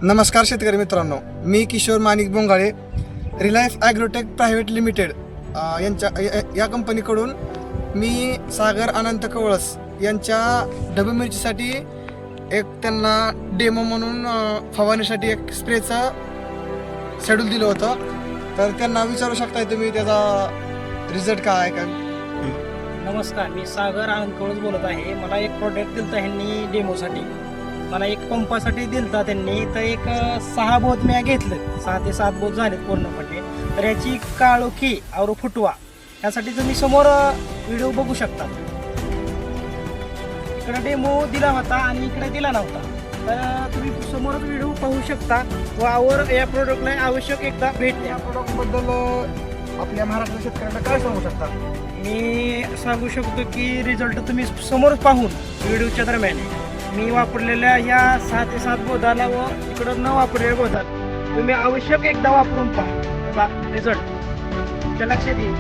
नमस्कार शेतकरी मित्रांनो, मी किशोर माणिक बोंगाळे, रिलायन्स ॲग्रोटेक प्रायव्हेट लिमिटेड या कंपनीकडून मी सागर अनंत कवळस यांच्या ढबू मिरचीसाठी एक त्यांना डेमो म्हणून फवारणीसाठी एक स्प्रेचं शेड्यूल दिलं होतं. तर त्यांना विचारू शकताय तुम्ही त्याचा रिझल्ट काय आहे का. नमस्कार, मी सागर आनंद कवळस बोलत आहे. मला एक प्रोडक्ट दिलता ह्यांनी डेमोसाठी. मला एक पंपासाठी दिलता त्यांनी. तर एक 6 बोध मी घेतले, 6 ते 7 बोध झालेत पूर्णपणे. तर याची काळोखी और फुटवा यासाठी तुम्ही समोर व्हिडिओ बघू शकता. इकडे डेमो दिला होता आणि इकडे दिला नव्हता. तर तुम्ही समोरच व्हिडिओ पाहू शकता. वावर या प्रोडक्टला आवश्यक एकदा भेट द्या. या प्रोडक्टबद्दल आपल्या महाराष्ट्र शेतकऱ्यांना काय सांगू शकता. मी सांगू शकतो की रिझल्ट तुम्ही समोर पाहून व्हिडिओच्या दरम्यान मी वापरलेल्या ह्या 6 ते 7 बोधाला व इकडं न वापरलेल्या बोधात तुम्ही आवश्यक एकदा वापरून पहा रिझल्ट. लक्षात येईल.